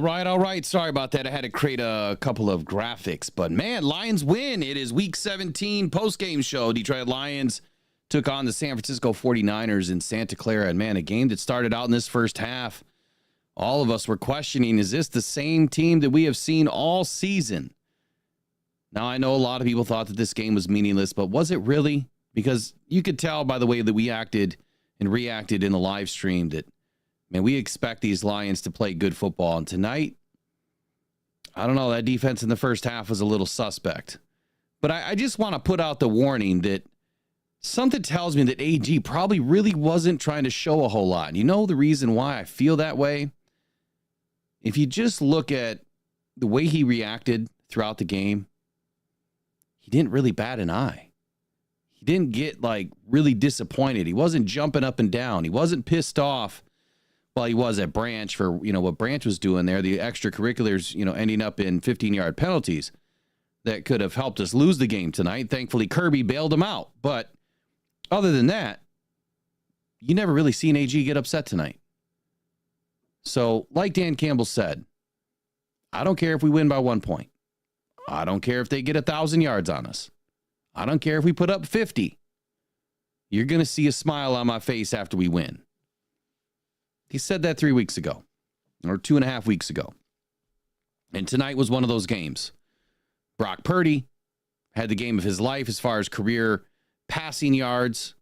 All right. Sorry about that. I had to create a couple of graphics, but man, Lions win. It is week 17 post-game show. Detroit Lions took on the San Francisco 49ers in Santa Clara. And man, a game that started out in this first half, all of us were questioning, is this the same team that we have seen all season? Now, I know a lot of people thought that this game was meaningless, but was it really? Because you could tell by the way that we acted and reacted in the live stream that, man, we expect these Lions to play good football. And tonight, I don't know, that defense in the first half was a little suspect. But I just want to put out the warning that something tells me that AG probably really wasn't trying to show a whole lot. And you know the reason why I feel that way? If you just look at the way he reacted throughout the game, he didn't really bat an eye. He didn't get, like, really disappointed. He wasn't jumping up and down. He wasn't pissed off. Well, he was at Branch for, what Branch was doing there, the extracurriculars, ending up in 15-yard penalties that could have helped us lose the game tonight. Thankfully, Kirby bailed him out. But other than that, you never really seen AG get upset tonight. So, like Dan Campbell said, I don't care if we win by 1 point. I don't care if they get 1,000 yards on us. I don't care if we put up 50. You're going to see a smile on my face after we win. He said that 3 weeks ago, or 2.5 weeks ago. And tonight was one of those games. Brock Purdy had the game of his life as far as career passing yards.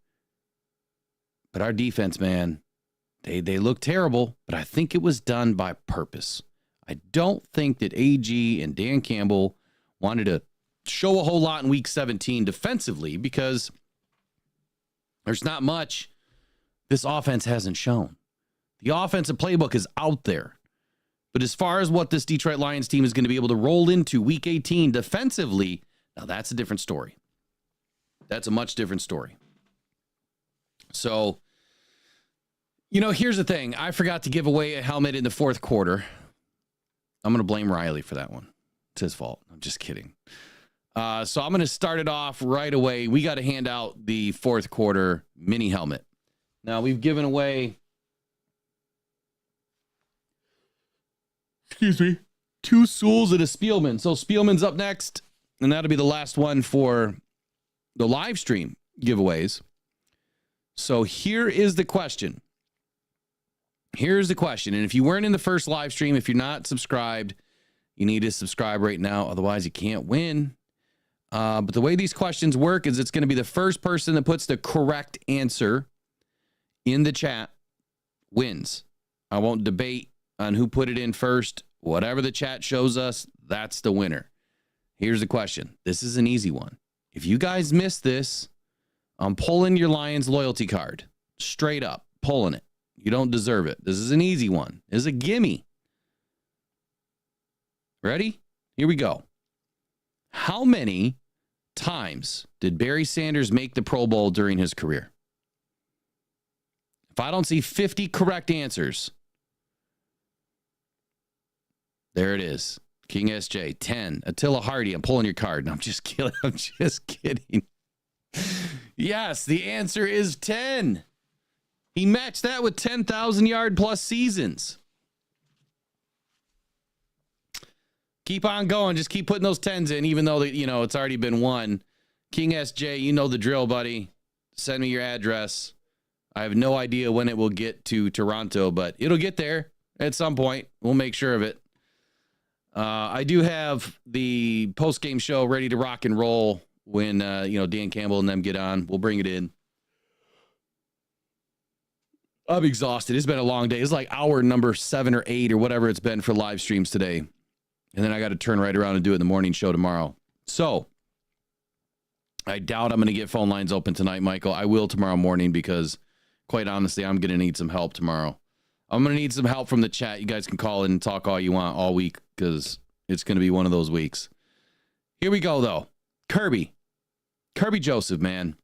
But our defense, man, they look terrible, but I think it was done by purpose. I don't think that AG and Dan Campbell wanted to show a whole lot in week 17 defensively because there's not much this offense hasn't shown. The offensive playbook is out there. But as far as what this Detroit Lions team is going to be able to roll into week 18 defensively, now that's a different story. That's a much different story. So, here's the thing. I forgot to give away a helmet in the fourth quarter. I'm going to blame Riley for that one. It's his fault. I'm just kidding. So I'm going to start it off right away. We got to hand out the fourth quarter mini helmet. Now, we've given away, 2 Sewells and a Spielman. So Spielman's up next, and that'll be the last one for the live stream giveaways. So here is the question. Here's the question. And if you weren't in the first live stream, if you're not subscribed, you need to subscribe right now. Otherwise, you can't win. But the way these questions work is it's going to be the first person that puts the correct answer in the chat wins. I won't debate on who put it in first. Whatever the chat shows us, that's the winner. Here's the question. This is an easy one. If you guys miss this, I'm pulling your Lions loyalty card. Straight up, pulling it. You don't deserve it. This is an easy one. This is a gimme. Ready? Here we go. How many times did Barry Sanders make the Pro Bowl during his career? If I don't see 50 correct answers, there it is. King SJ, 10. Attila Hardy, I'm pulling your card. No, I'm just kidding. I'm just kidding. Yes, the answer is 10. He matched that with 10,000 yard plus seasons. Keep on going. Just keep putting those 10s in, even though it's already been won. King SJ, you know the drill, buddy. Send me your address. I have no idea when it will get to Toronto, but it'll get there at some point. We'll make sure of it. I do have the post-game show ready to rock and roll when, Dan Campbell and them get on. We'll bring it in. I'm exhausted. It's been a long day. It's like hour number 7 or 8 or whatever it's been for live streams today. And then I got to turn right around and do it in the morning show tomorrow. So I doubt I'm going to get phone lines open tonight, Michael. I will tomorrow morning because, quite honestly, I'm going to need some help tomorrow. I'm going to need some help from the chat. You guys can call in and talk all you want all week because it's going to be one of those weeks. Here we go, though. Kirby Joseph, man.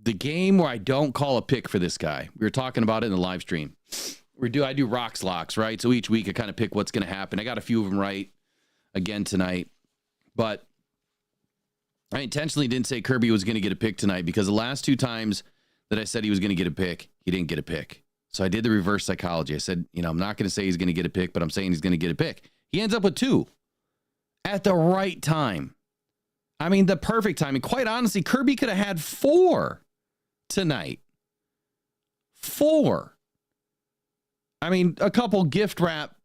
The game where I don't call a pick for this guy. We were talking about it in the live stream. I do rocks locks, right? So each week I kind of pick what's going to happen. I got a few of them right again tonight. But I intentionally didn't say Kirby was going to get a pick tonight because the last 2 times that I said he was going to get a pick, he didn't get a pick. So I did the reverse psychology. I said, I'm not going to say he's going to get a pick, but I'm saying he's going to get a pick. He ends up with 2 at the right time. I mean, the perfect time. And quite honestly, Kirby could have had 4 tonight. 4. I mean, a couple gift wrap,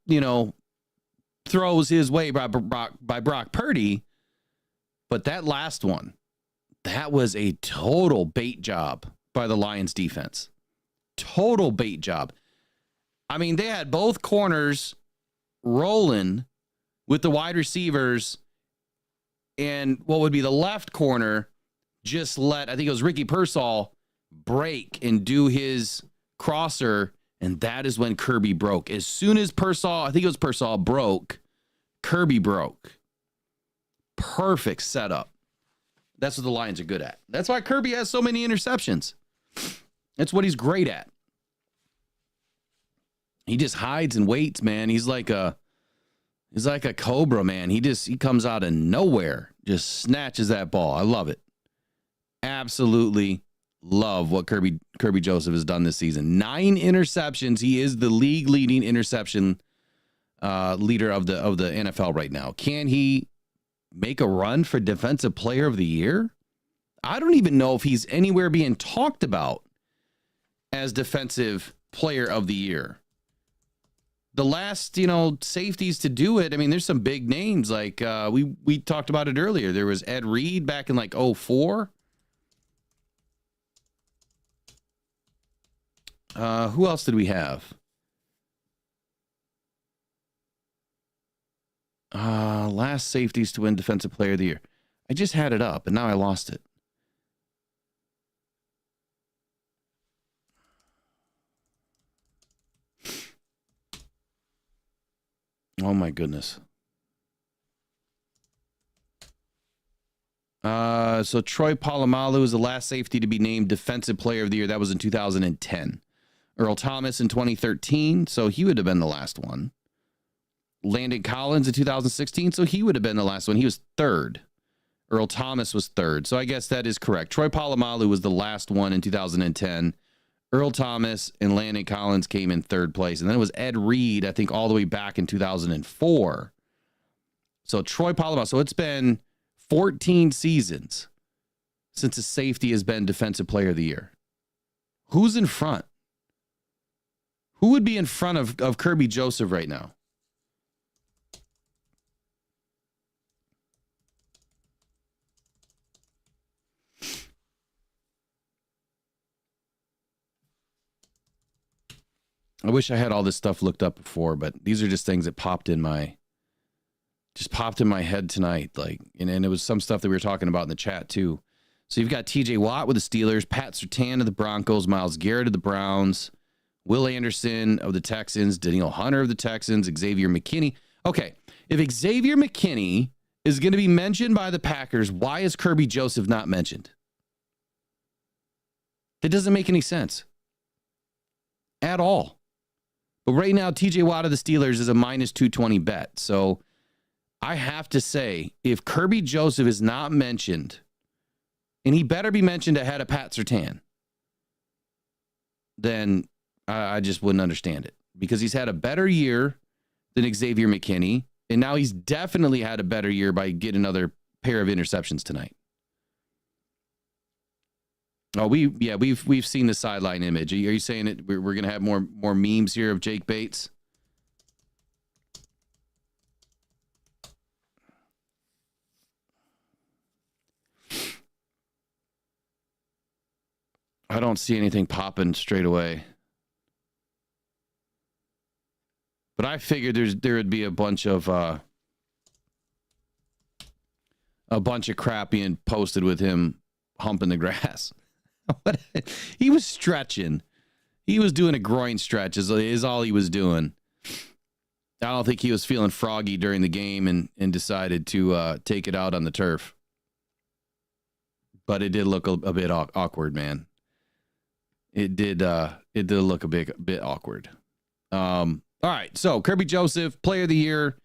throws his way by Brock Purdy. But that last one, that was a total bait job by the Lions defense. Total bait job. I mean, they had both corners rolling with the wide receivers, and what would be the left corner just let, I think it was Ricky Pearsall, break and do his crosser, and that is when Kirby broke. As soon as Pearsall broke, Kirby broke. Perfect setup. That's what the Lions are good at. That's why Kirby has so many interceptions. That's what he's great at. He just hides and waits, man. He's like a cobra, man. He comes out of nowhere, just snatches that ball. I love it. Absolutely love what Kirby Joseph has done this season. 9 interceptions. He is the league leading interception leader of the NFL right now. Can he make a run for Defensive Player of the Year? I don't even know if he's anywhere being talked about as Defensive Player of the Year. The last, safeties to do it, I mean, there's some big names. Like we talked about it earlier. There was Ed Reed back in like 2004. Who else did we have? Last safeties to win Defensive Player of the Year. I just had it up, and now I lost it. Oh, my goodness. So Troy Polamalu is the last safety to be named Defensive Player of the Year. That was in 2010. Earl Thomas in 2013, so he would have been the last one. Landon Collins in 2016, so he would have been the last one. He was 3rd. Earl Thomas was 3rd, so I guess that is correct. Troy Polamalu was the last one in 2010. Earl Thomas and Landon Collins came in 3rd place. And then it was Ed Reed, I think, all the way back in 2004. So Troy Polamalu. So it's been 14 seasons since a safety has been Defensive Player of the Year. Who's in front? Who would be in front of Kirby Joseph right now? I wish I had all this stuff looked up before, but these are just things that popped in my head tonight. Like, and it was some stuff that we were talking about in the chat too. So you've got TJ Watt with the Steelers, Pat Surtain of the Broncos, Myles Garrett of the Browns, Will Anderson of the Texans, Danielle Hunter of the Texans, Xavier McKinney. Okay, if Xavier McKinney is going to be mentioned by the Packers, why is Kirby Joseph not mentioned? That doesn't make any sense at all. But right now, TJ Watt of the Steelers is a minus 220 bet. So I have to say, if Kirby Joseph is not mentioned, and he better be mentioned ahead of Pat Surtain, then I just wouldn't understand it. Because he's had a better year than Xavier McKinney, and now he's definitely had a better year by getting another pair of interceptions tonight. Oh, we've seen the sideline image. Are you saying that we're going to have more memes here of Jake Bates? I don't see anything popping straight away. But I figured there would be a bunch of crap being posted with him humping the grass. He was stretching. He was doing a groin stretch is all he was doing. I don't think he was feeling froggy during the game and decided to take it out on the turf. But it did look a bit awkward, man. It did look a bit awkward. All right, so Kirby Joseph, Player of the Year,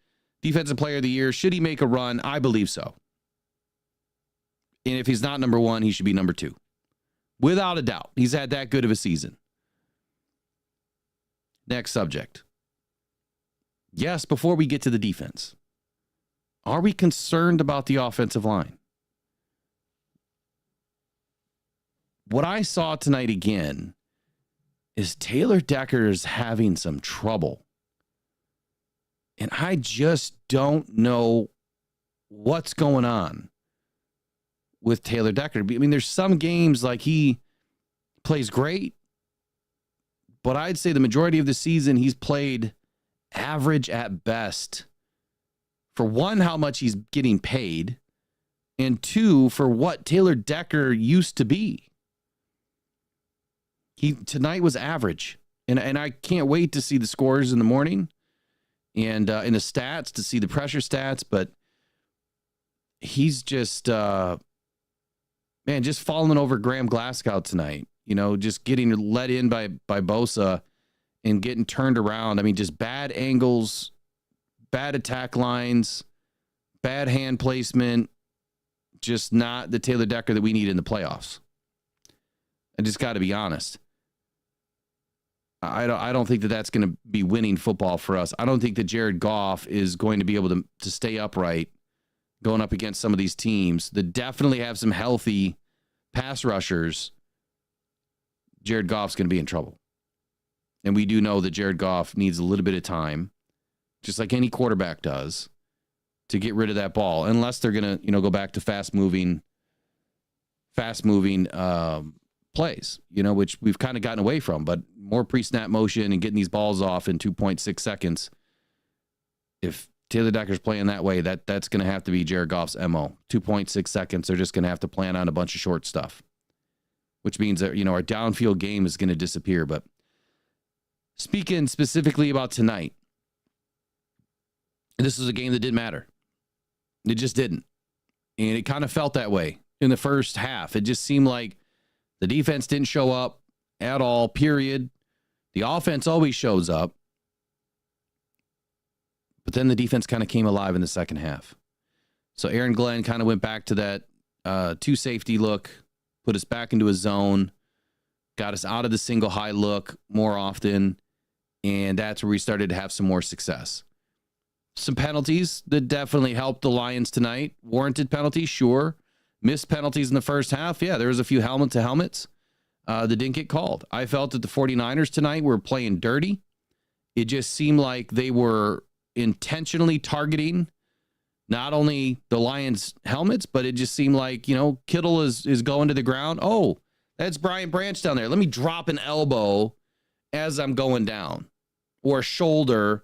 Defensive Player of the Year. Should he make a run? I believe so. And if he's not number 1, he should be number 2. Without a doubt. He's had that good of a season. Next subject. Yes, before we get to the defense, are we concerned about the offensive line? What I saw tonight again is Taylor Decker's having some trouble. And I just don't know what's going on with Taylor Decker. I mean, there's some games like he plays great, but I'd say the majority of the season he's played average at best. For one, how much he's getting paid, and two, for what Taylor Decker used to be. He tonight was average, and I can't wait to see the scores in the morning and in the stats, to see the pressure stats, but he's just just falling over Graham Glasgow tonight. You know, just getting let in by Bosa and getting turned around. I mean, just bad angles, bad attack lines, bad hand placement, just not the Taylor Decker that we need in the playoffs. I just got to be honest. I don't think that that's going to be winning football for us. I don't think that Jared Goff is going to be able to stay upright going up against some of these teams that definitely have some healthy pass rushers. Jared Goff's going to be in trouble. And we do know that Jared Goff needs a little bit of time, just like any quarterback does, to get rid of that ball, unless they're going to, go back to fast-moving plays, which we've kind of gotten away from, but more pre-snap motion and getting these balls off in 2.6 seconds. If Taylor Decker's playing that way, that's going to have to be Jared Goff's MO. 2.6 seconds, they're just going to have to plan on a bunch of short stuff, which means that, our downfield game is going to disappear. But speaking specifically about tonight, this is a game that didn't matter. It just didn't. And it kind of felt that way in the first half. It just seemed like the defense didn't show up at all, period. The offense always shows up. But then the defense kind of came alive in the second half. So Aaron Glenn kind of went back to that two safety look, put us back into a zone, got us out of the single high look more often, and that's where we started to have some more success. Some penalties that definitely helped the Lions tonight. Warranted penalties, sure. Missed penalties in the first half. Yeah, there was a few helmet-to-helmets that didn't get called. I felt that the 49ers tonight were playing dirty. It just seemed like they were intentionally targeting not only the Lions' helmets, but it just seemed like, Kittle is going to the ground. Oh, that's Brian Branch down there. Let me drop an elbow as I'm going down, or a shoulder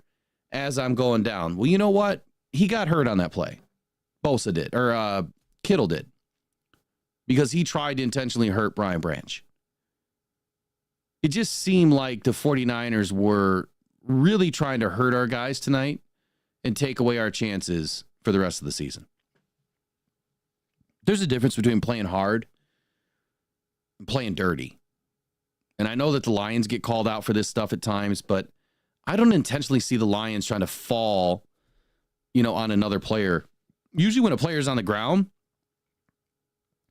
as I'm going down. Well, you know what? He got hurt on that play. Bosa did, or Kittle did, because he tried to intentionally hurt Brian Branch. It just seemed like the 49ers were really trying to hurt our guys tonight and take away our chances for the rest of the season. There's a difference between playing hard and playing dirty. And I know that the Lions get called out for this stuff at times, but I don't intentionally see the Lions trying to fall, on another player. Usually when a player's on the ground,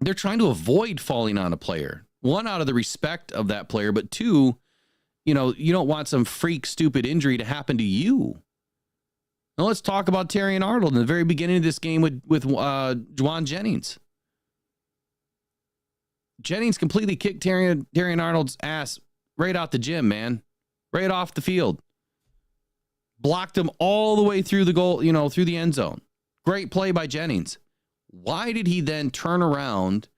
they're trying to avoid falling on a player. One, out of the respect of that player, but two, you don't want some freak, stupid injury to happen to you. Now let's talk about Terrion Arnold in the very beginning of this game with Juwan Jennings. Jennings completely kicked Terrion Arnold's ass right out the gym, man. Right off the field. Blocked him all the way through the goal, through the end zone. Great play by Jennings. Why did he then turn around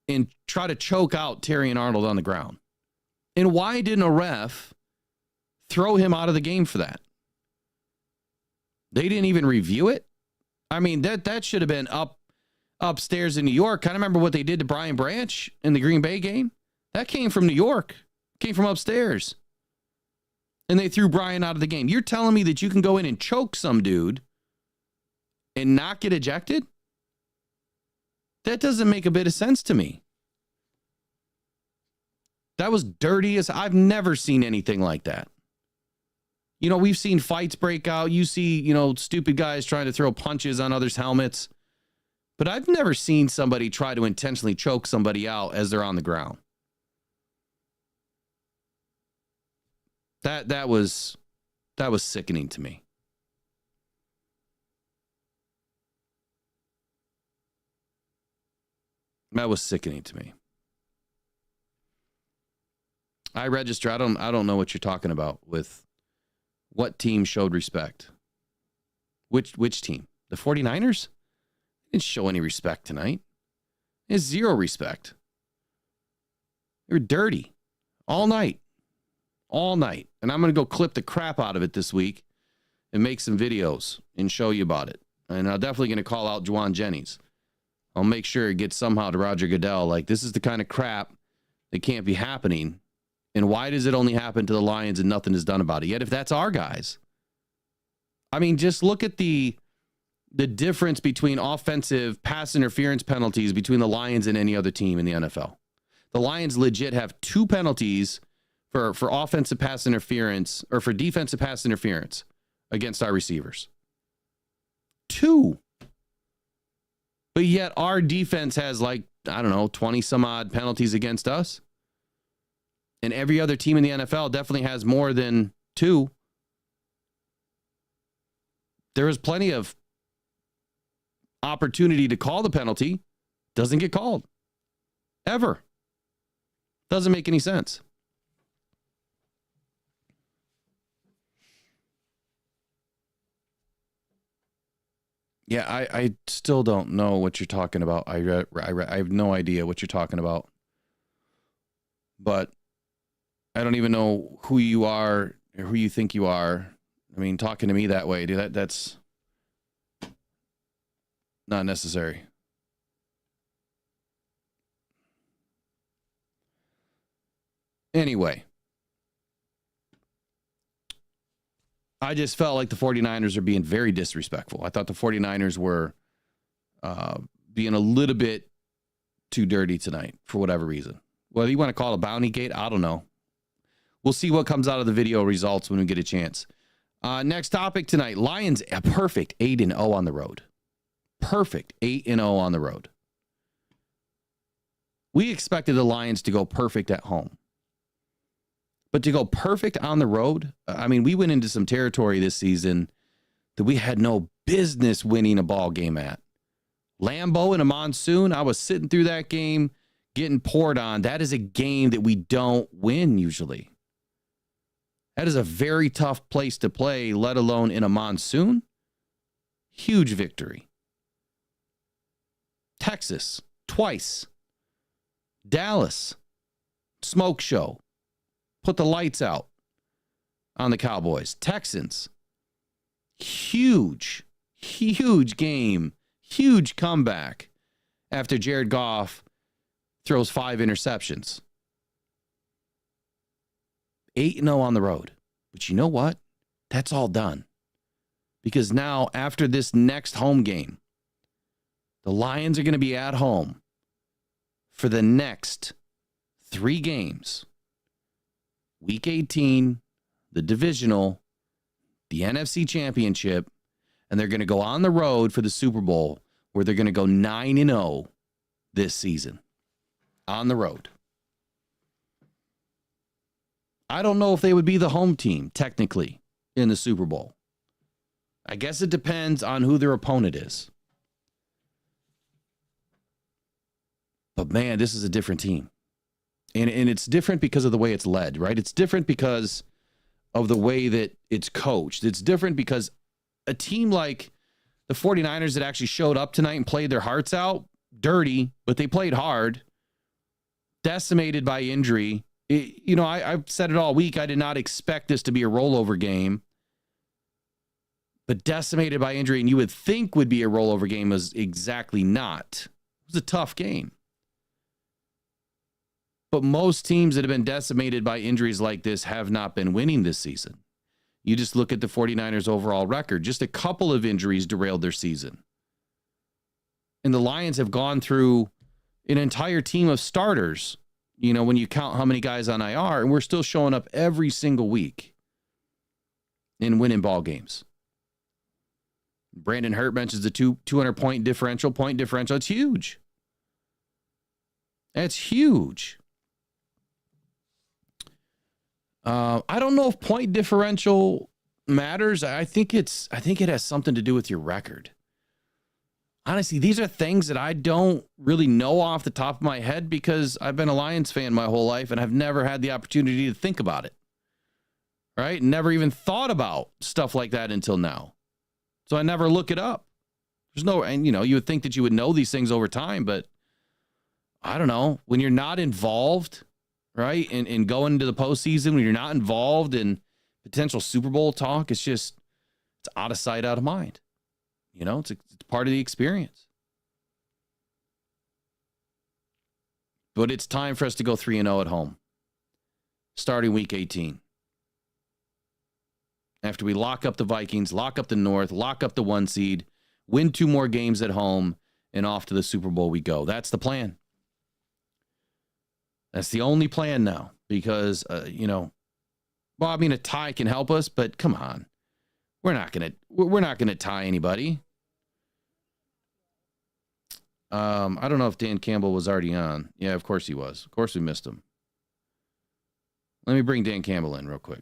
and try to choke out Terrion Arnold on the ground? And why didn't a ref throw him out of the game for that? They didn't even review it. I mean, that should have been upstairs in New York. Kind of remember what they did to Brian Branch in the Green Bay game? That came from New York. Came from upstairs. And they threw Brian out of the game. You're telling me that you can go in and choke some dude and not get ejected? That doesn't make a bit of sense to me. That was dirty as I've never seen anything like that. We've seen fights break out. You see, stupid guys trying to throw punches on others' helmets. But I've never seen somebody try to intentionally choke somebody out as they're on the ground. That was sickening to me. That was sickening to me. I register. I don't know what you're talking about with what team showed respect. Which team? The 49ers? Didn't show any respect tonight. There's zero respect. They were dirty all night. All night. And I'm going to go clip the crap out of it this week and make some videos and show you about it. And I'm definitely going to call out Juwan Jennings. I'll make sure it gets somehow to Roger Goodell. Like, this is the kind of crap that can't be happening. And why does it only happen to the Lions and nothing is done about it? Yet if that's our guys. I mean, just look at the difference between offensive pass interference penalties between the Lions and any other team in the NFL. The Lions legit have 2 penalties for offensive pass interference or for defensive pass interference against our receivers. 2. But yet our defense has 20 some odd penalties against us. And every other team in the NFL definitely has more than 2. There is plenty of opportunity to call the penalty. Doesn't get called. Ever. Doesn't make any sense. Yeah, I still don't know what you're talking about. I have no idea what you're talking about. But I don't even know who you are or who you think you are. I mean, talking to me that way, dude, that's not necessary. Anyway, I just felt like the 49ers are being very disrespectful. I thought the 49ers were being a little bit too dirty tonight for whatever reason. Whether you want to call it a bounty gate, I don't know. We'll see what comes out of the video results when we get a chance. Next topic tonight, Lions, a perfect 8-0 on the road. Perfect 8-0 on the road. We expected the Lions to go perfect at home. But to go perfect on the road, I mean, we went into some territory this season that we had no business winning a ball game at. Lambeau in a monsoon, I was sitting through that game, getting poured on. That is a game that we don't win usually. That is a very tough place to play, let alone in a monsoon. Huge victory. Texas, twice. Dallas, smoke show. Put the lights out on the Cowboys. Texans, huge game. Huge comeback after Jared Goff throws 5 interceptions. 8-0 on the road. But you know what? That's all done. Because now, after this next home game, the Lions are going to be at home for the next 3 games. Week 18, the divisional, the NFC Championship, and they're going to go on the road for the Super Bowl, where they're going to go 9-0 this season. On the road. I don't know if they would be the home team, technically, in the Super Bowl. I guess it depends on who their opponent is. But man, this is a different team. And it's different because of the way it's led, right? It's different because of the way that it's coached. It's different because a team like the 49ers that actually showed up tonight and played their hearts out, dirty, but they played hard, decimated by injury. I've said it all week. I did not expect this to be a rollover game. But decimated by injury, and you would think would be a rollover game, was exactly not. It was a tough game. But most teams that have been decimated by injuries like this have not been winning this season. You just look at the 49ers' overall record. Just a couple of injuries derailed their season. And the Lions have gone through an entire team of starters, when you count how many guys on IR, and we're still showing up every single week in winning ball games. Brandon Hurt mentions the 200-point differential. It's huge. That's huge. I don't know if point differential matters. I think it has something to do with your record. Honestly, these are things that I don't really know off the top of my head because I've been a Lions fan my whole life and I've never had the opportunity to think about it. Right? Never even thought about stuff like that until now. So I never look it up. And you would think that you would know these things over time, but I don't know. When you're not involved, right, in going into the postseason, when you're not involved in potential Super Bowl talk, it's out of sight, out of mind. It's part of the experience. But it's time for us to go 3-0 at home, starting week 18. After we lock up the Vikings, lock up the North, lock up the 1 seed, win 2 more games at home, and off to the Super Bowl we go. That's the plan. That's the only plan now because, a tie can help us, but come on. We're not gonna tie anybody. I don't know if Dan Campbell was already on. Yeah, of course he was. Of course we missed him. Let me bring Dan Campbell in real quick.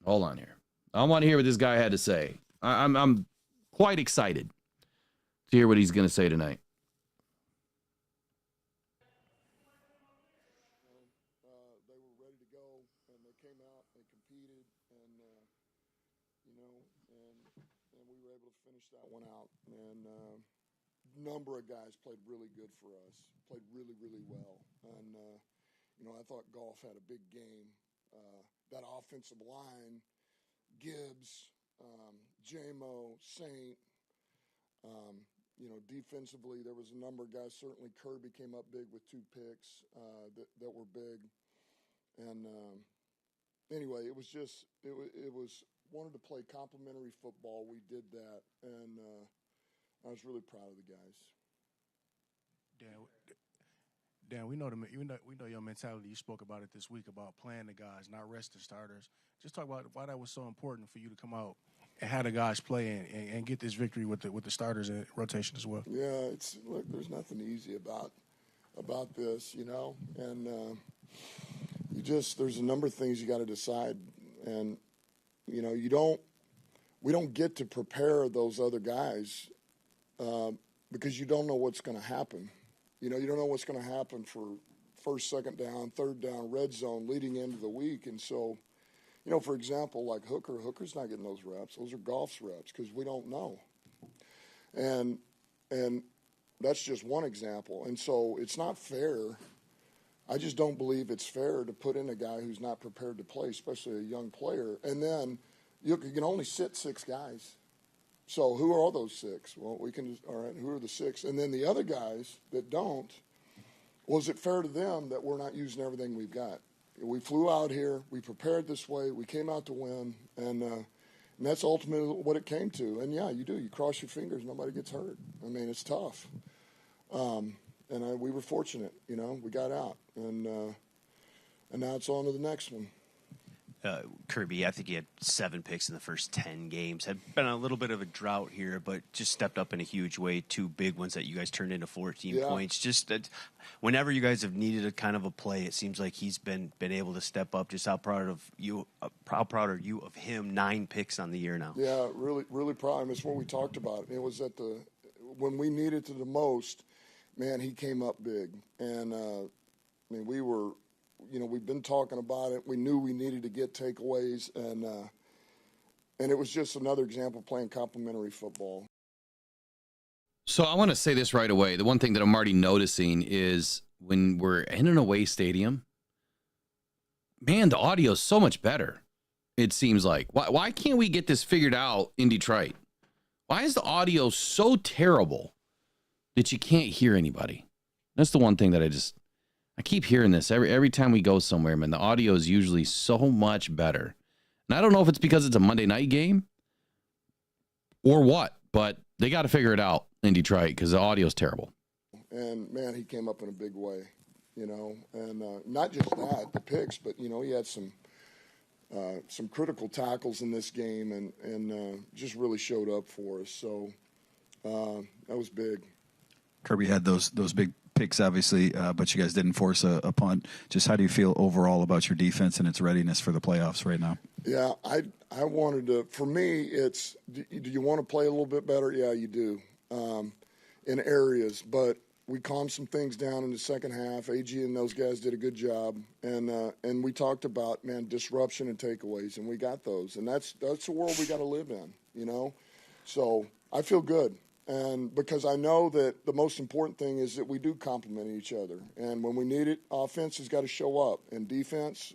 Hold on here. I want to hear what this guy had to say. I'm quite excited to hear what he's going to say tonight. They were ready to go, and they came out, they competed, and we were able to finish that one out. And number of guys played really good for us, played really, really well. And I thought Goff had a big game. That offensive line, Gibbs, J-Mo, Saint. Defensively, there was a number of guys. Certainly, Kirby came up big with 2 picks that were big. And anyway, it was wanted to play complimentary football. We did that, and I was really proud of the guys. Dan, we know your mentality. You spoke about it this week about playing the guys, not resting starters. Just talk about why that was so important for you to come out and have the guys play and get this victory with the starters in rotation as well. Yeah, look, there's nothing easy about this, and there's a number of things you got to decide, and we don't get to prepare those other guys because you don't know what's going to happen. You don't know what's going to happen for first, second down, third down, red zone leading into the week. And so, for example, like Hooker's not getting those reps. Those are Goff's reps because we don't know. And that's just one example. And so it's not fair. I just don't believe it's fair to put in a guy who's not prepared to play, especially a young player. And then you can only sit 6 guys. So who are all those 6? Well, all right, who are the 6? And then the other guys that don't, was it fair to them that we're not using everything we've got? We flew out here, we prepared this way, we came out to win, and that's ultimately what it came to. And, yeah, you do. You cross your fingers, nobody gets hurt. I mean, it's tough. We were fortunate, we got out. And now it's on to the next one. Kirby, I think he had 7 picks in the first 10 games. Had been a little bit of a drought here, but just stepped up in a huge way. 2 big ones that you guys turned into 14 points. Just that whenever you guys have needed a kind of a play, it seems like he's been able to step up. Just how proud are you of him? 9 picks on the year now. Yeah, really, really proud. I mean, it's what we talked about. It was when we needed it the most, man, he came up big. And, we were – we've been talking about it. We knew we needed to get takeaways, and it was just another example of playing complementary football. So I want to say this right away. The one thing that I'm already noticing is when we're in an away stadium, man, the audio is so much better, it seems like. Why can't we get this figured out in Detroit? Why is the audio so terrible that you can't hear anybody? That's the one thing that I keep hearing this every time we go somewhere, man. The audio is usually so much better. And I don't know if it's because it's a Monday night game or what, but they got to figure it out in Detroit because the audio is terrible. And, man, he came up in a big way, and not just that, the picks, but, he had some critical tackles in this game and just really showed up for us. So that was big. Kirby had those big picks, obviously, but you guys didn't force a punt. Just how do you feel overall about your defense and its readiness for the playoffs right now? Yeah, I wanted to. For me, it's do you want to play a little bit better? Yeah, you do in areas, but we calmed some things down in the second half. AG and those guys did a good job, and we talked about disruption and takeaways, and we got those, and that's the world we got to live in, you know. So I feel good. And because I know that the most important thing is that we do complement each other. And when we need it, offense has got to show up. And defense,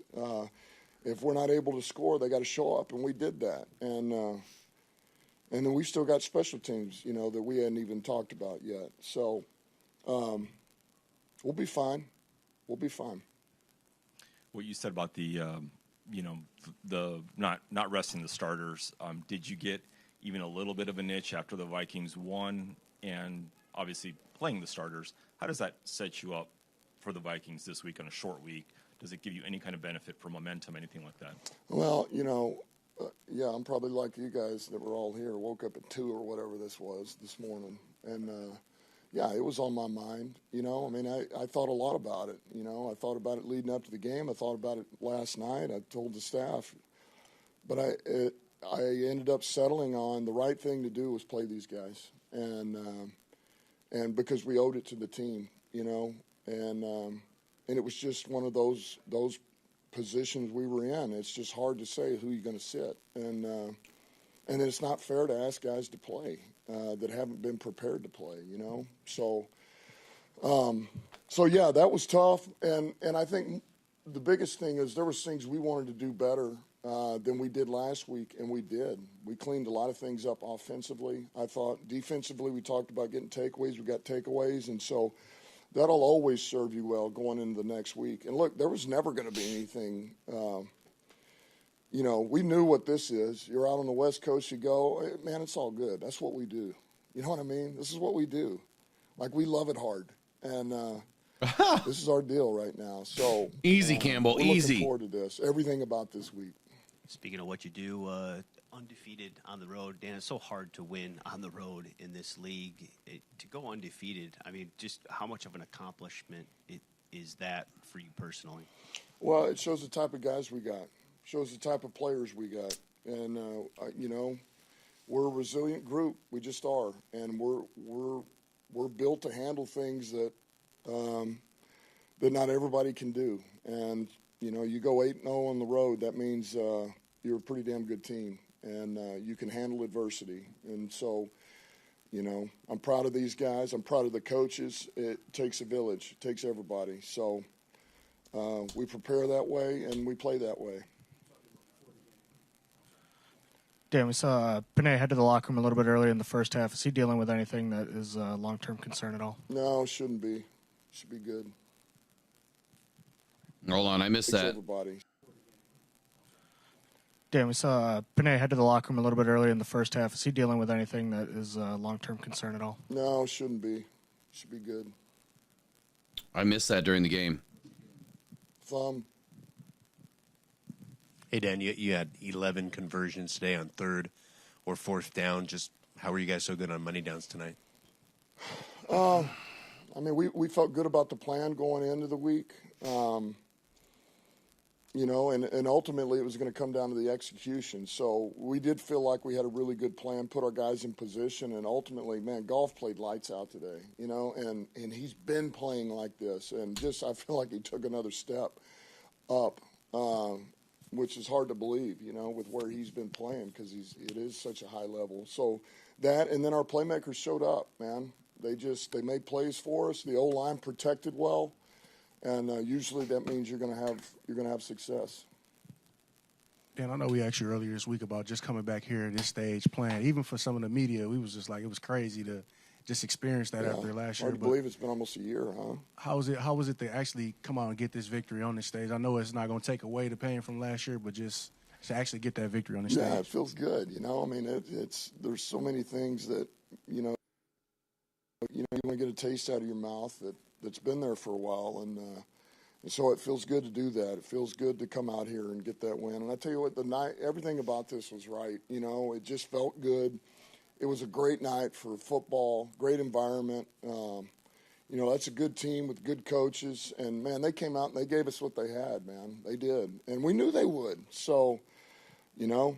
if we're not able to score, they got to show up. And we did that. And then we still got special teams, you know, that we hadn't even talked about yet. So we'll be fine. We'll be fine. What you said about the, the not resting the starters, did you get even a little bit of a niche after the Vikings won and obviously playing the starters? How does that set you up for the Vikings this week on a short week? Does it give you any kind of benefit for momentum, anything like that? Well, yeah, I'm probably like you guys that were all here. Woke up at 2 or whatever this was this morning. And, yeah, it was on my mind. I mean, I thought a lot about it. I thought about it leading up to the game. I thought about it last night. I told the staff. But I ended up settling on the right thing to do was play these guys, and because we owed it to the team, and it was just one of those positions we were in. It's just hard to say who you're going to sit, and it's not fair to ask guys to play that haven't been prepared to play, So yeah, that was tough, and I think the biggest thing is there was things we wanted to do better than we did last week, and we did. We cleaned a lot of things up offensively. I thought defensively we talked about getting takeaways. We got takeaways, and so that'll always serve you well going into the next week. And look, there was never going to be anything. We knew what this is. You're out on the West Coast, you go, man, it's all good. That's what we do. You know what I mean? This is what we do. Like, we love it hard, and this is our deal right now. So easy, Campbell, we're easy. looking forward to this. Everything about this week. Speaking of what you do, undefeated on the road, Dan, it's so hard to win on the road in this league. To go undefeated, I mean, just how much of an accomplishment is that for you personally? Well, it shows the type of guys we got, shows the type of players we got. And, we're a resilient group. We just are. And we're built to handle things that not everybody can do. And, you go 8-0 on the road, that means you're a pretty damn good team, and you can handle adversity. And so, I'm proud of these guys. I'm proud of the coaches. It takes a village. It takes everybody. So we prepare that way, and we play that way. Dan, we saw Panay head to the locker room a little bit earlier in the first half. Is he dealing with anything that is a long-term concern at all? No, shouldn't be. Should be good. Hold on, I missed that. Everybody. Dan, we saw Panay head to the locker room a little bit earlier in the first half. Is he dealing with anything that is a long-term concern at all? No, shouldn't be. Should be good. I missed that during the game. Thumb. Hey, Dan, you had 11 conversions today on third or fourth down. Just how were you guys so good on money downs tonight? I mean, we felt good about the plan going into the week. And ultimately it was going to come down to the execution. So we did feel like we had a really good plan, put our guys in position, and ultimately, man, Golf played lights out today, and he's been playing like this. And just I feel like he took another step up, which is hard to believe, with where he's been playing because it is such a high level. So that, and then our playmakers showed up, man. They made plays for us. The O-line protected well. And usually that means you're gonna have success. Dan, I know we asked you earlier this week about just coming back here at this stage playing. Even for some of the media, we was just like, it was crazy to just experience that after last year. Hard to believe it's been almost a year, huh? How was it to actually come out and get this victory on this stage? I know it's not going to take away the pain from last year, but just to actually get that victory on this stage. Yeah, it feels good. I mean, there's so many things that you want to get a taste out of your mouth that's been there for a while, and so it feels good to do that. It feels good to come out here and get that win. And I tell you what, everything about this was right. It just felt good. It was a great night for football, great environment. You know, that's a good team with good coaches. And, man, they came out and they gave us what they had, man. They did. And we knew they would. So, you know,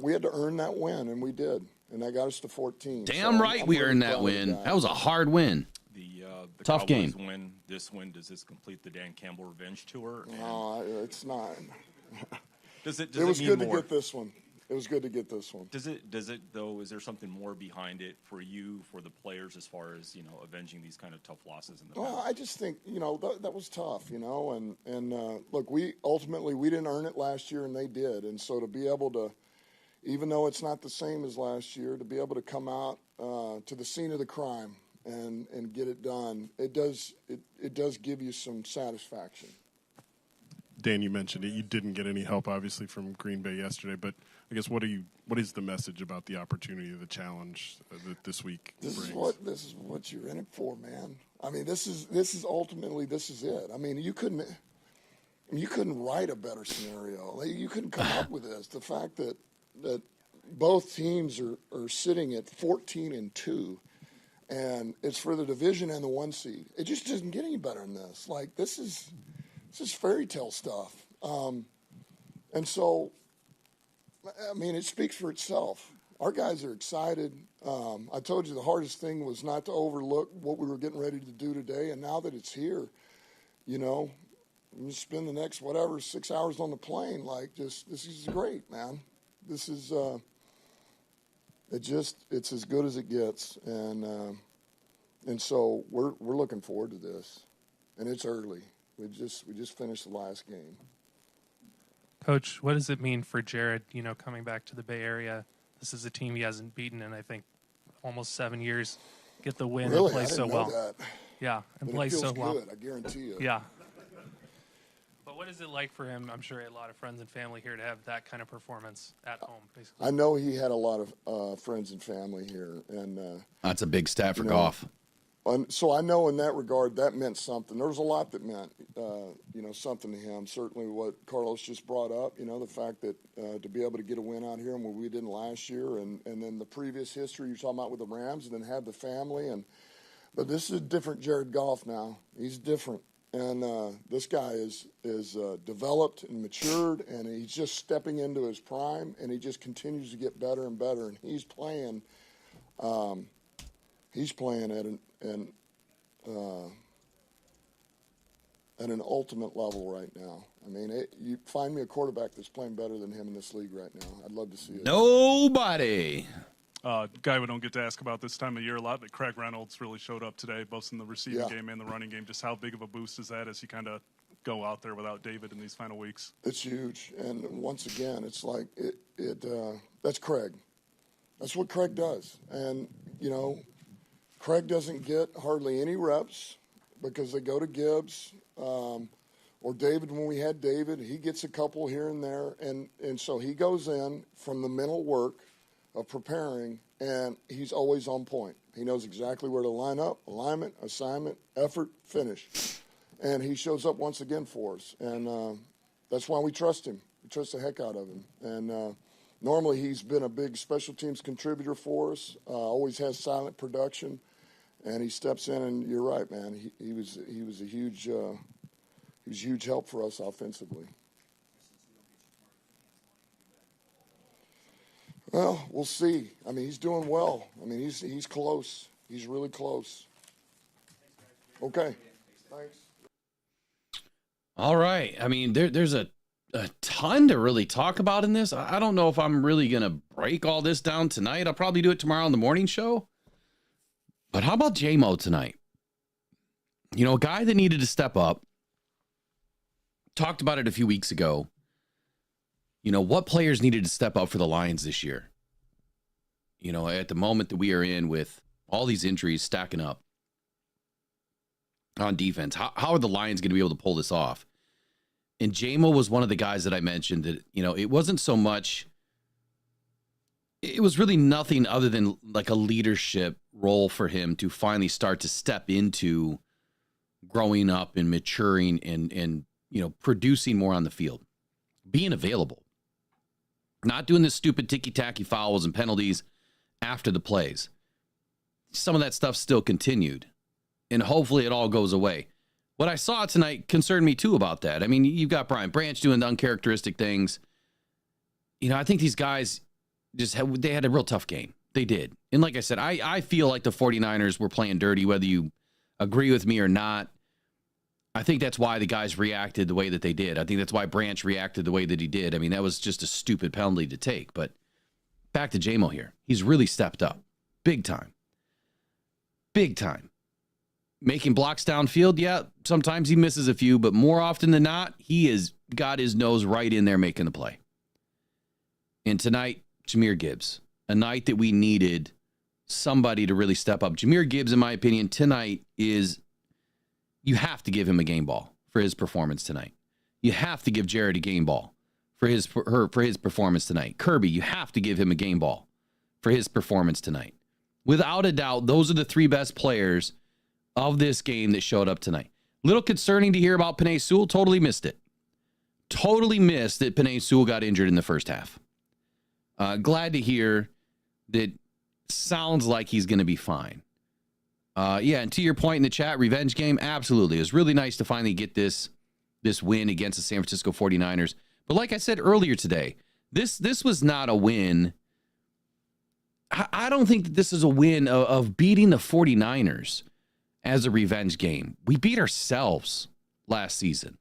we had to earn that win, and we did. And that got us to 14. Damn right we earned that win. That was a hard win. The Tough Cowboys game. win. This win, does this complete the Dan Campbell revenge tour? No, it's not. Does it It was mean good more? to get this one. It was good to get this one. Does it though? Is there something more behind it for you, for the players, as far as, you know, avenging these kind of tough losses in the Well, past? I just think, you know, that was tough, you know, and look, we didn't earn it last year, and they did, and so to be able to, even though it's not the same as last year, to be able to come out to the scene of the crime and get it done, it does give you some satisfaction. Dan, you mentioned it. You didn't get any help, obviously, from Green Bay yesterday. But I guess what is the message about the opportunity, the challenge that this week brings? This is what you're in it for, man. I mean, this is ultimately it. I mean, you couldn't write a better scenario. You couldn't come up with this. The fact that both teams are sitting at 14-2, and it's for the division and the 1 seed. It just doesn't get any better than this. Like, this is fairy tale stuff. And so, I mean, it speaks for itself. Our guys are excited. I told you the hardest thing was not to overlook what we were getting ready to do today. And now that it's here, you know, you spend the next 6 hours on the plane. Like, this is great, man. This is it's as good as it gets. And so we're looking forward to this. And it's early. We just finished the last game. Coach, what does it mean for Jared, you know, coming back to the Bay Area? This is a team he hasn't beaten in, I think, almost 7 years. Get the win Really? and play I didn't so know well. that. Yeah, and But play it feels so well. good, I guarantee you. Yeah. But what is it like for him? I'm sure he had a lot of friends and family here to have that kind of performance at home, basically. I know he had a lot of friends and family here, and That's a big stat for you know, Goff. so I know in that regard that meant something. There was a lot that meant, something to him. Certainly what Carlos just brought up, you know, the fact that to be able to get a win out here and what we didn't last year, and then the previous history you're talking about with the Rams, and then have the family. But this is a different Jared Goff now. He's different. And this guy is developed and matured, and he's just stepping into his prime, and he just continues to get better and better. And he's playing at an ultimate level right now. I mean, you find me a quarterback that's playing better than him in this league right now. I'd love to see it. Nobody. Guy we don't get to ask about this time of year a lot, but Craig Reynolds really showed up today, both in the receiving game and the running game. Just how big of a boost is that as you kind of go out there without David in these final weeks? It's huge. And once again, it's like that's Craig. That's what Craig does. And, you know, Craig doesn't get hardly any reps because they go to Gibbs or David. When we had David, he gets a couple here and there. And so he goes in from the mental work of preparing, and he's always on point. He knows exactly where to line up, alignment, assignment, effort, finish. And he shows up once again for us. And that's why we trust him. We trust the heck out of him. And normally he's been a big special teams contributor for us, always has silent production. And he steps in, and you're right, man. He was a huge help for us offensively. Well, we'll see. I mean, he's doing well. I mean, he's close. He's really close. Okay. Thanks. All right. I mean, there's a ton to really talk about in this. I don't know if I'm really going to break all this down tonight. I'll probably do it tomorrow on the morning show. But how about J-Mo tonight? You know, a guy that needed to step up. Talked about it a few weeks ago. You know, what players needed to step up for the Lions this year? You know, at the moment that we are in with all these injuries stacking up on defense, how are the Lions going to be able to pull this off? And J-Mo was one of the guys that I mentioned that, you know, it wasn't so much, it was really nothing other than like a leadership role for him to finally start to step into growing up and maturing and you know, producing more on the field, being available. Not doing this stupid ticky-tacky fouls and penalties after the plays. Some of that stuff still continued. and hopefully it all goes away. What I saw tonight concerned me too about that. I mean, you've got Brian Branch doing uncharacteristic things. I think these guys they had a real tough game. They did. And like I said, I feel like the 49ers were playing dirty, whether you agree with me or not. I think that's why the guys reacted the way that they did. I think that's why Branch reacted the way that he did. I mean, that was just a stupid penalty to take. But back to J-Mo here. He's really stepped up. Big time. Big time. Making blocks downfield, yeah, sometimes he misses a few, but more often than not, he has got his nose right in there making the play. And tonight, Jahmyr Gibbs, a night that we needed somebody to really step up. Jahmyr Gibbs, in my opinion, tonight you have to give him a game ball for his performance tonight. You have to give Jared a game ball for his performance tonight. Kirby, you have to give him a game ball for his performance tonight. Without a doubt, those are the three best players of this game that showed up tonight. Little concerning to hear about Penei Sewell. Totally missed it. Totally missed that Penei Sewell got injured in the first half. Glad to hear that sounds like he's going to be fine. And to your point in the chat, revenge game, absolutely. It was really nice to finally get this win against the San Francisco 49ers. But like I said earlier today, this was not a win. I don't think that this is a win of beating the 49ers as a revenge game. We beat ourselves last season.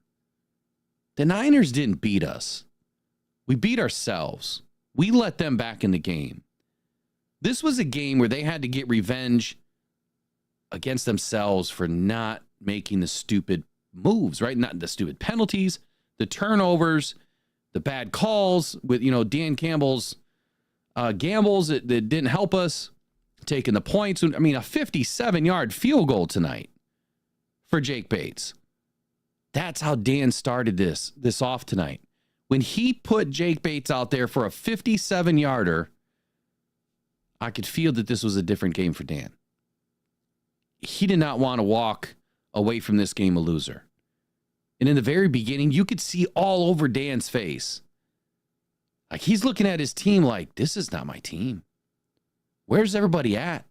The Niners didn't beat us. We beat ourselves. We let them back in the game. This was a game where they had to get revenge against themselves for not making the stupid moves, right? Not the stupid penalties, the turnovers, the bad calls with, Dan Campbell's gambles that didn't help us, taking the points. I mean, a 57-yard field goal tonight for Jake Bates. That's how Dan started this off tonight. When he put Jake Bates out there for a 57-yarder, I could feel that this was a different game for Dan. He did not want to walk away from this game a loser. And in the very beginning, you could see all over Dan's face. Like, he's looking at his team like, this is not my team. Where's everybody at?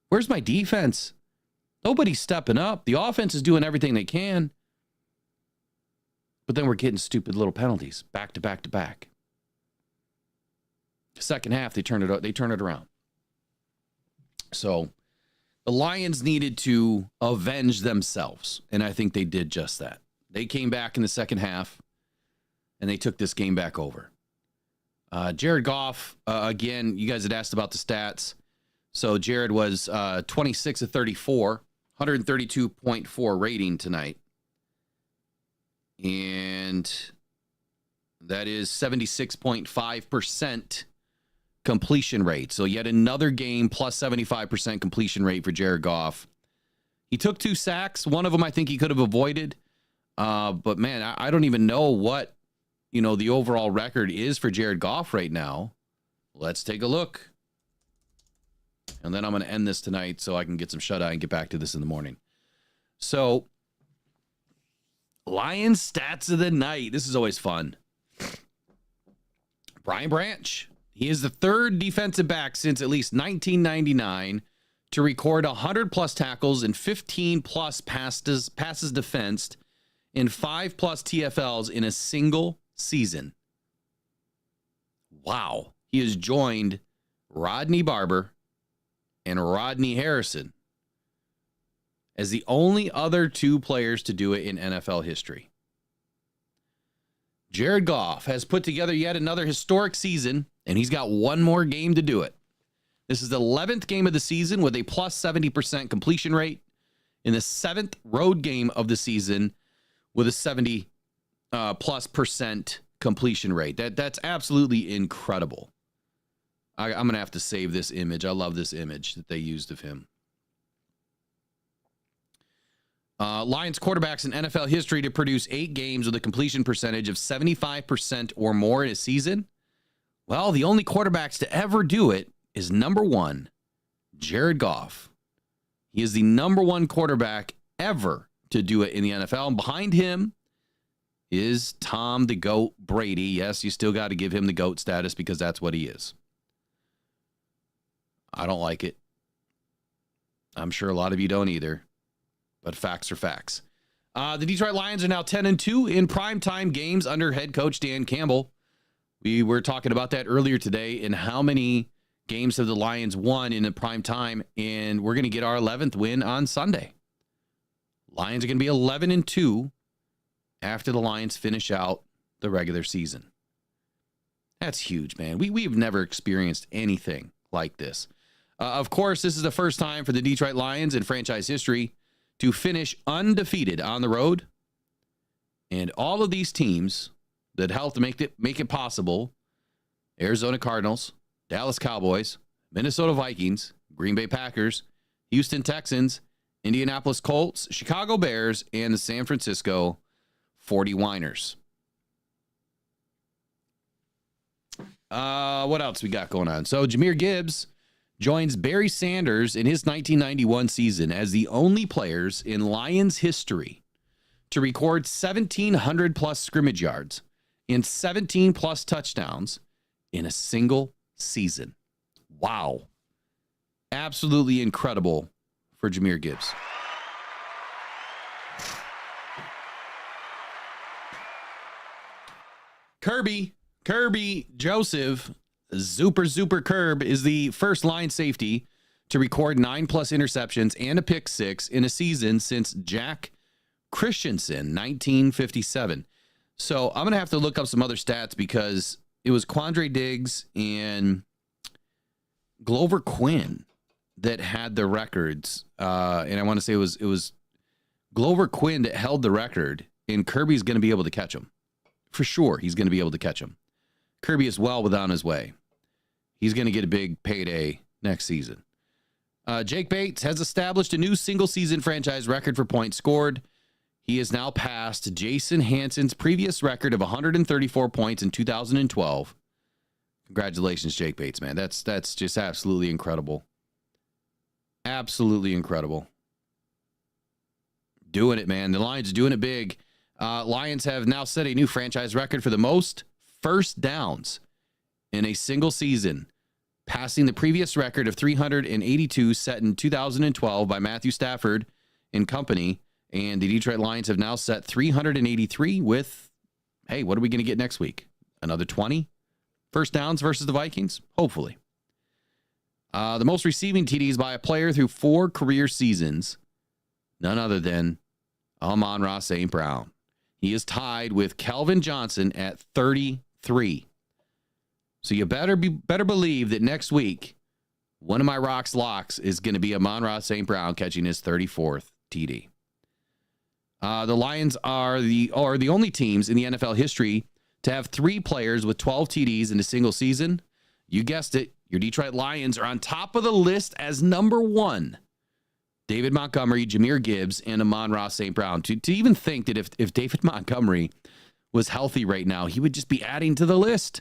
Where's my defense? Nobody's stepping up. The offense is doing everything they can. But then we're getting stupid little penalties back to back to back. Second half, they turn it around. So the Lions needed to avenge themselves, and I think they did just that. They came back in the second half, and they took this game back over. Jared Goff, again, you guys had asked about the stats. So Jared was 26 of 34, 132.4 rating tonight. And that is 76.5% completion rate. So yet another game plus 75% completion rate for Jared Goff. He took 2 sacks. One of them I think he could have avoided. But, man, I don't even know what, the overall record is for Jared Goff right now. Let's take a look. And then I'm going to end this tonight so I can get some shut-eye and get back to this in the morning. So, Lions stats of the night. This is always fun. Brian Branch. He is the third defensive back since at least 1999 to record 100-plus tackles and 15-plus passes defensed and 5-plus TFLs in a single season. Wow. He has joined Rodney Barber and Rodney Harrison as the only other 2 players to do it in NFL history. Jared Goff has put together yet another historic season, and he's got one more game to do it. This is the 11th game of the season with a plus 70% completion rate, in the 7th road game of the season with a 70 plus percent completion rate. That's absolutely incredible. I'm going to have to save this image. I love this image that they used of him. Lions quarterbacks in NFL history to produce 8 games with a completion percentage of 75% or more in a season. Well, the only quarterbacks to ever do it is number 1, Jared Goff. He is the number 1 quarterback ever to do it in the NFL. And behind him is Tom the GOAT Brady. Yes, you still got to give him the GOAT status because that's what he is. I don't like it. I'm sure a lot of you don't either. but facts are facts. The Detroit Lions are now 10-2 in primetime games under head coach Dan Campbell. We were talking about that earlier today and how many games have the Lions won in the primetime, and we're going to get our 11th win on Sunday. Lions are going to be 11-2 after the Lions finish out the regular season. That's huge, man. We've never experienced anything like this. Of course, this is the first time for the Detroit Lions in franchise history to finish undefeated on the road. And all of these teams that helped make it possible, Arizona Cardinals, Dallas Cowboys, Minnesota Vikings, Green Bay Packers, Houston Texans, Indianapolis Colts, Chicago Bears, and the San Francisco 49ers. What else we got going on? So Jahmyr Gibbs joins Barry Sanders in his 1991 season as the only players in Lions history to record 1,700-plus scrimmage yards and 17-plus touchdowns in a single season. Wow. Absolutely incredible for Jahmyr Gibbs. Kirby Joseph, Super Curb, is the first line safety to record 9+ interceptions and a pick six in a season since Jack Christensen, 1957. So I'm going to have to look up some other stats because it was Quandre Diggs and Glover Quinn that had the records. And I want to say it was Glover Quinn that held the record, and Kirby's going to be able to catch him. For sure, he's going to be able to catch him. Kirby is well on his way. He's going to get a big payday next season. Jake Bates has established a new single-season franchise record for points scored. He has now passed Jason Hansen's previous record of 134 points in 2012. Congratulations, Jake Bates, man. That's just absolutely incredible. Absolutely incredible. Doing it, man. The Lions are doing it big. Lions have now set a new franchise record for the most first downs in a single season, passing the previous record of 382 set in 2012 by Matthew Stafford and company. And the Detroit Lions have now set 383 with, hey, what are we going to get next week? Another 20 first downs versus the Vikings? Hopefully. The most receiving TDs by a player through 4 career seasons, none other than Amon-Ra St. Brown. He is tied with Calvin Johnson at 33. So you better believe that next week, one of my locks is going to be Amon-Ra St. Brown catching his 34th TD. The Lions are the only teams in the NFL history to have 3 players with 12 TDs in a single season. You guessed it. Your Detroit Lions are on top of the list as number 1. David Montgomery, Jahmyr Gibbs, and Amon-Ra St. Brown. To even think that if David Montgomery was healthy right now, he would just be adding to the list,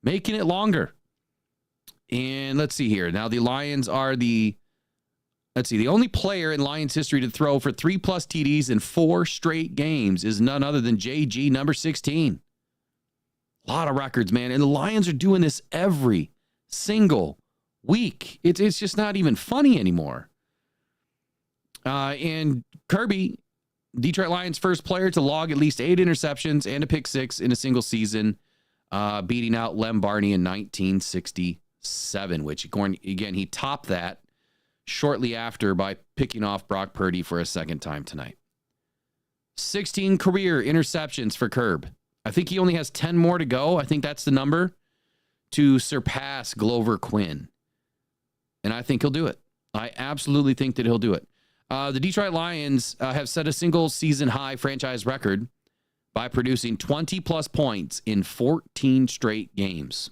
making it longer. And let's see here. Now the Lions are the only player in Lions history to throw for 3+ TDs in 4 straight games is none other than JG, number 16. A lot of records, man. And the Lions are doing this every single week. It's just not even funny anymore. And Kirby, Detroit Lions' first player to log at least 8 interceptions and a pick six in a single season, beating out Lem Barney in 1967, which, again, he topped that shortly after by picking off Brock Purdy for a second time tonight. 16 career interceptions for Curb. I think he only has 10 more to go. I think that's the number to surpass Glover Quinn. And I think he'll do it. I absolutely think that he'll do it. The Detroit Lions have set a single season high franchise record by producing 20+ points in 14 straight games.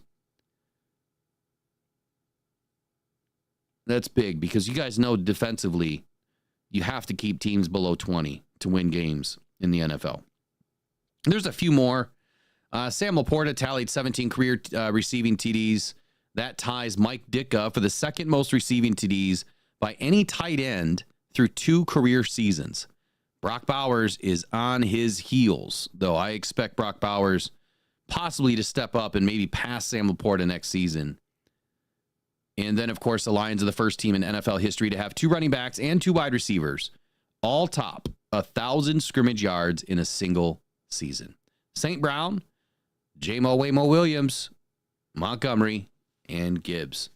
That's big because you guys know defensively you have to keep teams below 20 to win games in the NFL. There's a few more. Sam Laporta tallied 17 career receiving TDs. That ties Mike Ditka for the second most receiving TDs by any tight end through 2 career seasons. Brock Bowers is on his heels, though I expect Brock Bowers possibly to step up and maybe pass Sam Laporta next season. And then, of course, the Lions are the first team in NFL history to have 2 running backs and 2 wide receivers all top 1,000 scrimmage yards in a single season. St. Brown, J-Mo Waymo Williams, Montgomery, and Gibbs.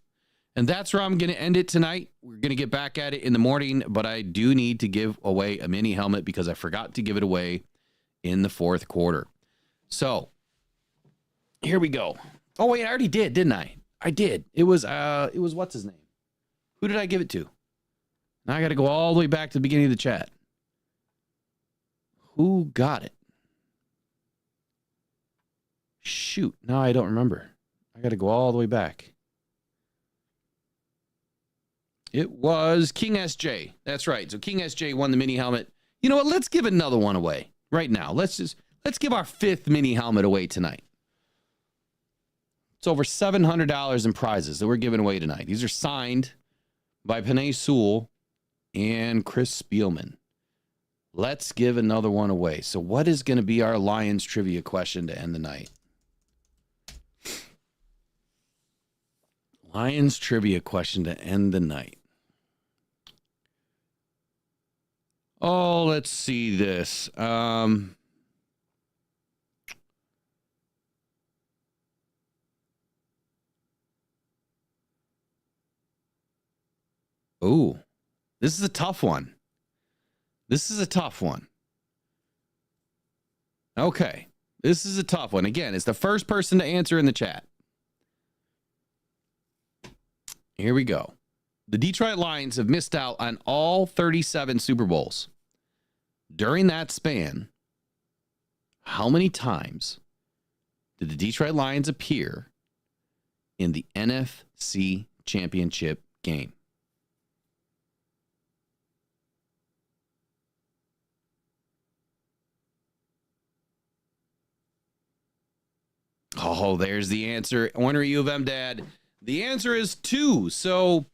And that's where I'm going to end it tonight. We're going to get back at it in the morning, but I do need to give away a mini helmet because I forgot to give it away in the fourth quarter. So here we go. Oh, wait, I already did, didn't I? I did. It was what's his name? Who did I give it to? Now I got to go all the way back to the beginning of the chat. Who got it? Shoot. Now I don't remember. I got to go all the way back. It was King SJ. That's right. So King SJ won the mini helmet. You know what? Let's give another one away right now. Let's give our 5th mini helmet away tonight. It's over $700 in prizes that we're giving away tonight. These are signed by Panay Sewell and Chris Spielman. Let's give another one away. So what is going to be our Lions trivia question to end the night? Lions trivia question to end the night. Oh, let's see this. Oh, this is a tough one. This is a tough one. Okay, this is a tough one. Again, it's the first person to answer in the chat. Here we go. The Detroit Lions have missed out on all 37 Super Bowls. During that span, how many times did the Detroit Lions appear in the NFC Championship game? Oh, there's the answer. Ornery U of M Dad. The answer is 2. So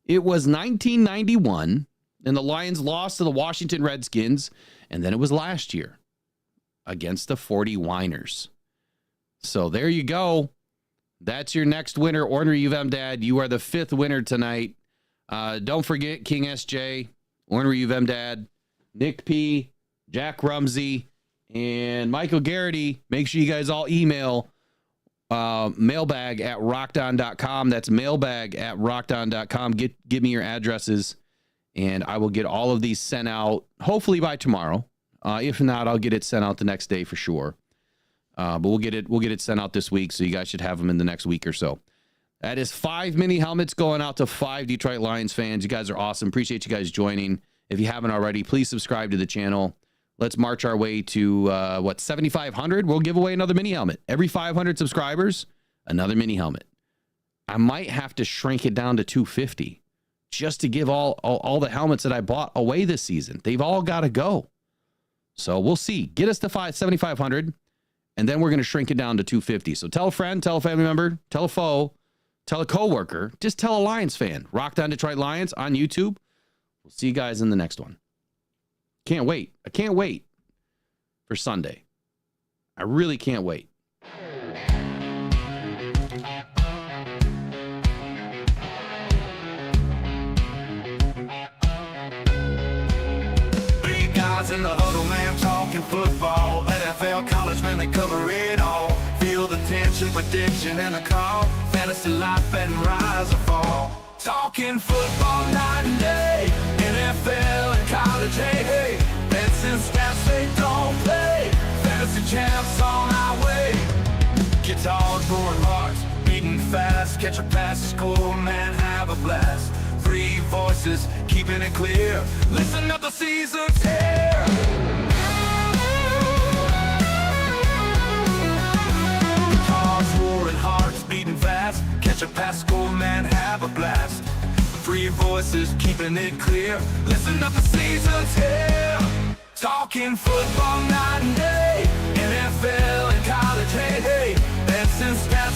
it was 1991, and the Lions lost to the Washington Redskins, and then it was last year against the 49ers. So there you go. That's your next winner, Ornery U of M Dad. You are the 5th winner tonight. Don't forget King SJ, Ornery U of M Dad, Nick P, Jack Rumsey, and Michael Garrity. Make sure you guys all email mailbag at rockdon.com. That's mailbag at rockdon.com. Give me your addresses, and I will get all of these sent out hopefully by tomorrow. If not, I'll get it sent out the next day for sure. But we'll get it sent out this week, so you guys should have them in the next week or so. That is 5 mini helmets going out to 5 Detroit Lions fans. You guys are awesome. Appreciate you guys joining. If you haven't already, please subscribe to the channel. Let's march our way to, 7,500? We'll give away another mini helmet. Every 500 subscribers, another mini helmet. I might have to shrink it down to 250 just to give all the helmets that I bought away this season. They've all got to go. So we'll see. Get us to 7,500, and then we're going to shrink it down to 250. So tell a friend, tell a family member, tell a foe, tell a coworker, just tell a Lions fan. Rock On Detroit Lions on YouTube. We'll see you guys in the next one. Can't wait. I can't wait for Sunday. I really can't wait. Three guys in the huddle, man, talking football. NFL, college, man, they cover it all. Feel the tension, prediction, and a call. Fantasy life and rise or fall. Talking football night and day. NFL and college, hey, hey. Bets and stats, they don't play. Fantasy champs on our way. Guitars, roaring hearts, beating fast. Catch a pass, score, man, have a blast. 3 voices, keeping it clear. Listen up, the season's here. Guitars, roaring hearts, beating fast. Catch a pass, score, man, have a blast. 3 voices, keeping it clear. Listen up, the season's here. Talking football night and day. NFL and college, hey, hey. Bets and stats.